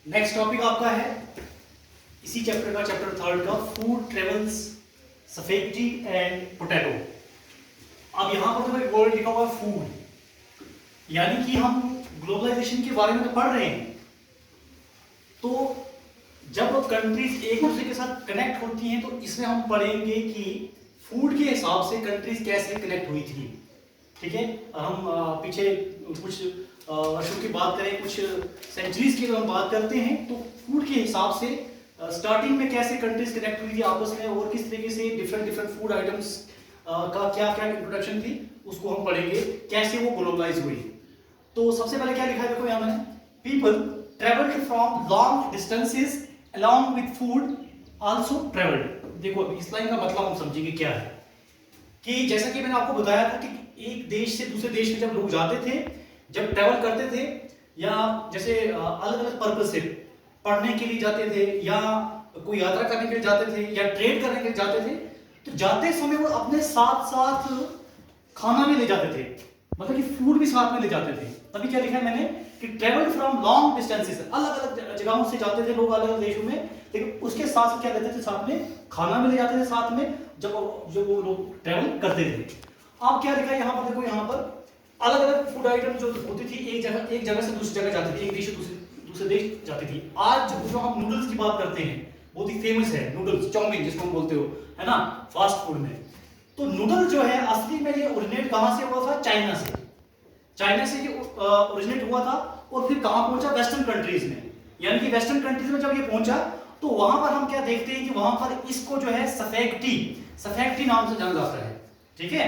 Next topic आपका है इसी चैप्टर का, चैप्टर 3 का, फूड ट्रेवल्स सफेक्टी एंड पोटैटो। अब यहाँ पर तो एक वर्ड लिखा हुआ है फूड, यानी कि हम ग्लोबलाइजेशन के बारे में तो पढ़ रहे हैं। तो जब कंट्रीज एक दूसरे के साथ कनेक्ट होती हैं तो इसमें हम पढ़ेंगे कि फूड के हिसाब से कंट्रीज कैसे कनेक्ट हुई थी। ठीक है, हम पीछे कुछ वर्षों की बात करें, कुछ सेंचुरीज की हम बात करते हैं, तो फूड के हिसाब से स्टार्टिंग में कैसे कंट्रीज कनेक्ट हुई थी आपस में और किस तरीके से डिफरेंट फूड आइटम्स का क्या क्या इंट्रोडक्शन थी, उसको हम पढ़ेंगे, कैसे वो ग्लोबलाइज हुई। तो सबसे पहले क्या लिखा है, देखो यहाँ मैंने, people travelled from long distances along with food also traveled। देखो इस लाइन का मतलब हम समझेंगे क्या है, कि जैसा कि मैंने आपको बताया था कि एक देश से दूसरे देश में जब लोग जाते थे, जब ट्रैवल करते थे, या जैसे अलग अलग पर्पस से पढ़ने के लिए जाते थे, या कोई यात्रा करने के लिए जाते थे, या ट्रेड करने के लिए जाते थे, तो जाते समय वो अपने साथ साथ खाना भी ले जाते थे, मतलब कि फूड भी साथ में ले जाते थे। तभी क्या लिखा है मैंने कि ट्रेवल फ्रॉम लॉन्ग डिस्टेंसेस, अलग अलग जगहों से जाते थे लोग, अलग अलग देशों में, लेकिन उसके साथ साथ क्या लेते थे, साथ में खाना भी ले जाते थे साथ में, जब वो लोग ट्रेवल करते थे। अब क्या लिखा है यहाँ पर, देखो यहाँ पर अलग अलग फूड आइटम जो होती थी, एक जगह से दूसरी जगह जाती थी, एक देश से दूसरे देश जाती थी। आज जो हम नूडल्स की बात करते हैं, बहुत ही फेमस है नूडल्स, चाउमीन जिसको हम बोलते हो, है ना, फास्ट फूड में। तो नूडल जो है असली में ये ओरिजिनेट कहां से हुआ था, चाइना से। चाइना से ये ओरिजिनेट हुआ था और फिर कहां पहुंचा, वेस्टर्न कंट्रीज में। यानी कि वेस्टर्न कंट्रीज में जब ये पहुंचा तो वहां पर हम क्या देखते हैं कि वहां पर इसको जो है सफेक्टी नाम से जाना जाता है। ठीक है,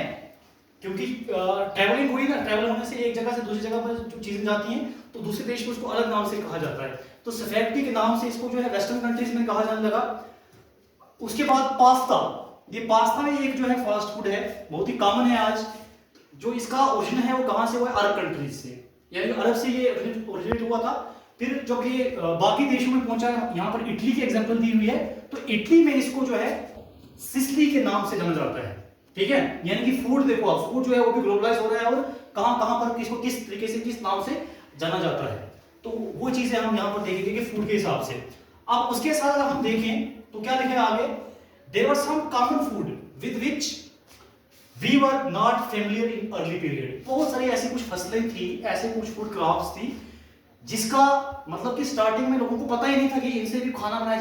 क्योंकि ट्रैवलिंग हुई ना, ट्रैवल होने से एक जगह से दूसरी जगह पर जो चीजें जाती हैं तो दूसरे देश में उसको अलग नाम से कहा जाता है। तो सफेक्टी के नाम से इसको जो है वेस्टर्न कंट्रीज में कहा जाने लगा। उसके बाद पास्ता, ये पास्ता में एक जो है फास्ट फूड है, बहुत ही कॉमन है आज। जो इसका ओरिजिन है वो कहां से हुआ है, अरब कंट्रीज से, यानी अरब से ये ओरिजिनेट हुआ था। फिर जब ये बाकी देशों में पहुंचा, यहाँ पर इटली की एग्जांपल दी हुई है, तो इटली में इसको जो है सिसिली के नाम से जाना जाता है। ठीक है, यानी कि फूड, देखो आप, फूड जो है वो भी ग्लोबलाइज हो रहा है और कहां कहां पर किसको किस तरीके से किस नाम से जाना जाता है। तो वो चीजें हम यहाँ पर देखेंगे कि फूड के हिसाब से। अब उसके साथ अगर हम देखें तो क्या लिखा है आगे, there were some common food with which we were not familiar in early period. बहुत सारी ऐसी कुछ फसलें थी, ऐसे कुछ फूड क्रॉप्स थी जिसका मतलब कि स्टार्टिंग में लोगों को पता ही नहीं था कि इनसे भी खाना बनाया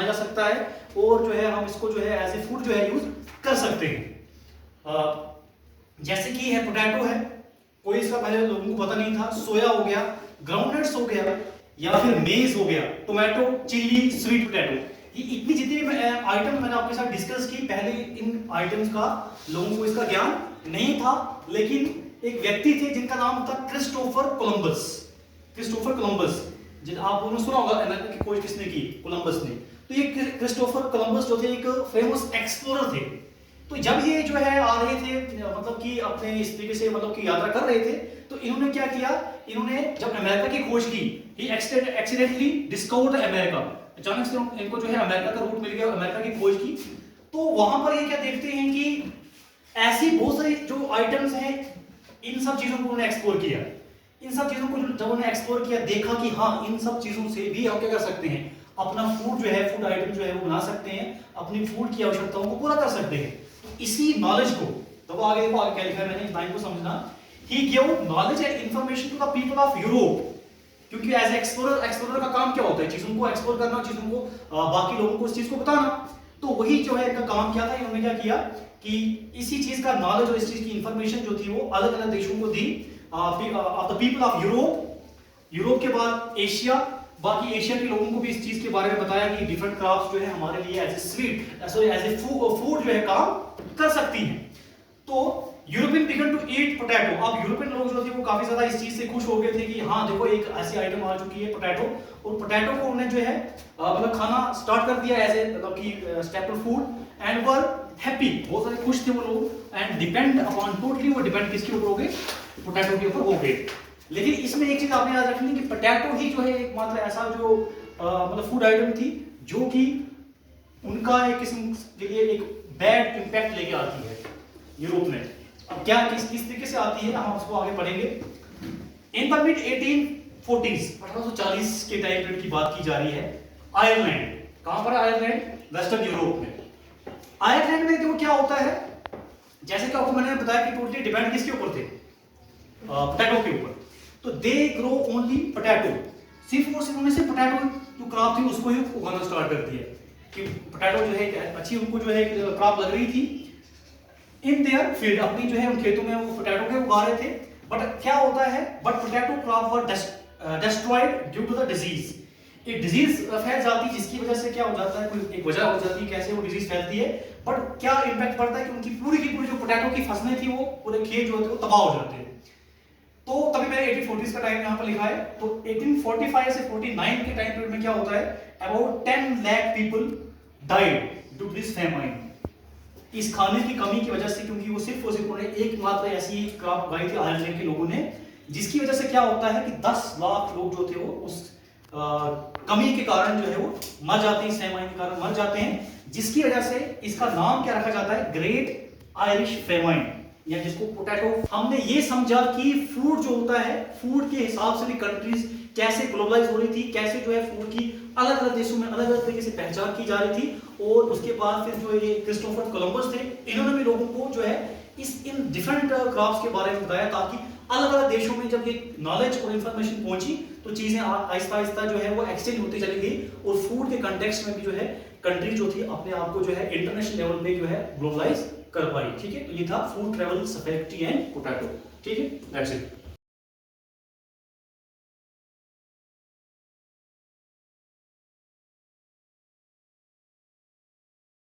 जा सकता है और जो है हम इसको जो है एज ए फूड जो है यूज कर सकते हैं। जैसे कि है पोटैटो है, कोई इसका पहले लोगों को पता नहीं था। सोया हो गया, ग्राउंडनट्स हो गया, या फिर मेज हो गया, टोमेटो, चिल्ली, स्वीट पोटैटो। ये इतनी जितनी भी आइटम मैंने आपके साथ डिस्कस की, पहले इन आइटम्स का लोगों को इसका ज्ञान नहीं था, लेकिन एक व्यक्ति थे जिनका नाम था क्रिस्टोफर कोलंबस। जिन आप लोगों ने सुना होगा अमेरिका की खोज किसने की, कोलंबस ने। तो ये क्रिस्टोफर कोलंबस जो थे एक फेमस एक्सप्लोरर थे। तो जब ये जो है आ रहे थे, मतलब कि अपने इस तरीके से मतलब कि यात्रा कर रहे थे, तो इन्होंने क्या किया, इन्होंने जब अमेरिका की खोज की, ही एक्सीडेंटली डिस्कवर्ड अमेरिका, अचानक से इनको जो है अमेरिका का रूट मिल गया, अमेरिका की खोज की। तो वहां पर ये क्या देखते हैं कि ऐसी बहुत सारी जो आइटम्स हैं, इन सब चीजों को उन्होंने एक्सप्लोर किया। इन सब चीजों को जब उन्होंने एक्सप्लोर किया, देखा कि हाँ, इन सब चीजों से भी हम क्या कर सकते हैं, अपना फूड जो है, फूड आइटम जो है वो बना सकते हैं, अपनी फूड की आवश्यकताओं को पूरा कर सकते हैं। तो इसी नॉलेज को, तो आगे देखो, आगे क्या लिखा है मैंने, इस लाइन को समझना, he give knowledge and information to the people of Europe. क्योंकि एज एक्सप्लोरर का काम क्या होता है, चीजों को एक्सप्लोर करना, चीजों को बाकी लोगों को इस चीज को बताना। तो वही जो है इनका काम क्या था, इन्होंने क्या किया कि इसी चीज का नॉलेज और इस चीज की इंफॉर्मेशन जो थी वो अलग अलग देशों को दी, of the people of Europe के बाद एशिया, बाकी एशिया के लोगों को भी इस चीज के बारे में बताया कि डिफरेंट क्रॉप्स जो है हमारे लिए as a sweet, as a food जो है काम कर सकती हैं। तो European began to eat potato. अब यूरोपियन लोग जो थे वो काफी ज्यादा इस चीज से खुश हो गए थे कि हाँ देखो, एक ऐसी आइटम आ चुकी है पोटैटो, और पोटैटो को उन्होंने जो है मतलब खाना स्टार्ट कर दिया एज ए मतलब कि staple food, and were happy, बहुत सारे खुश थे वो लोग। एंड डिपेंड अपॉन, टोटली वो डिपेंड किसके ऊपर हो गए, पोटैटो के ऊपर हो गए। लेकिन इसमें एक चीज आपने याद रखनी कि पोटैटो ही जो है एकमात्र ऐसा जो मतलब फूड आइटम थी जो कि उनका एक किस्म के लिए एक बैड इंपैक्ट लेके आती है यूरोप में। अब क्या किस तरीके से आती है, हम उसको आगे पढ़ेंगे। इन द मिड 1840 के टाइम पीरियड की बात की जा रही है। आयरलैंड, कहां पर है आयरलैंड? वेस्टर्न यूरोप में। आयरलैंड में देखो क्या होता है, जैसे कि आपको मैंने बताया कि टोटली डिपेंड किसके ऊपर थे, पोटैटो के ऊपर। तो दे ग्रो ओनली पोटैटो, सिर्फ और सिर्फ उन्होंने सिर्फ पोटैटो जो क्रॉप थी उसको ही उगाना स्टार्ट कर दिया कि पोटैटो जो है अच्छी उनको जो है क्रॉप लग रही थी इन देयर फील्ड, अपनी जो है उन खेतों में वो पोटैटो के उगा रहे थे। बट क्या होता है, but potato crop were destroyed due to the disease. एक डिजीज फैल जाती है जिसकी वजह से क्या हो जाता है, कोई एक वजह हो जाती है कैसे वो डिजीज फैलती है, बट क्या इंपैक्ट पड़ता है कि उनकी पूरी की पूरी जो पोटैटो की फसलें थी वो पूरे खेत जो होते हैं वो तबाह हो जाते हैं। तो तभी मैंने 1840 का टाइम यहाँ पर लिखा है। तो 1845 से 49 के टाइम पीरियड में क्या होता है, about 10 lakh people died due to this famine, इस खाने की कमी की वजह से, क्योंकि वो सिर्फ और सिर्फ उन्होंने एकमात्र ऐसी क्रॉप उगाई थी आयरलैंड के लोगों ने, जिसकी वजह से क्या होता है कि 10 लाख लोग जो थे वो उस कमी के कारण जो है वो मर जाते हैं, इस फैमाइन के कारण मर जाते हैं, जिसकी वजह से इसका नाम क्या रखा जाता है, ग्रेट आयरिश फैमाइन, या जिसको पोटैटो। हमने ये समझा कि फूड जो होता है, फूड के हिसाब से भी कंट्रीज कैसे ग्लोबलाइज हो रही थी, कैसे जो है फूड की अलग अलग देशों में अलग अलग तरीके से पहचान की जा रही थी। और उसके बाद फिर जो ये क्रिस्टोफर कोलंबस थे, इन्होंने भी लोगों को जो है इन डिफरेंट क्रॉप्स के बारे में बताया, ताकि अलग अलग देशों में जब ये नॉलेज और इंफॉर्मेशन पहुंची तो चीजें आहिस्ता आहिस्ता जो है वो एक्सचेंज होती चली गई, और फूड के कंटेक्स्ट में भी जो है कंट्री जो थी अपने आप को जो है इंटरनेशनल लेवल पे जो है ग्लोबलाइज कर पाई। ठीक है, तो ये था फूड ट्रेवल सफेक्टी एंड पोटैटो। ठीक है, दैट्स इट।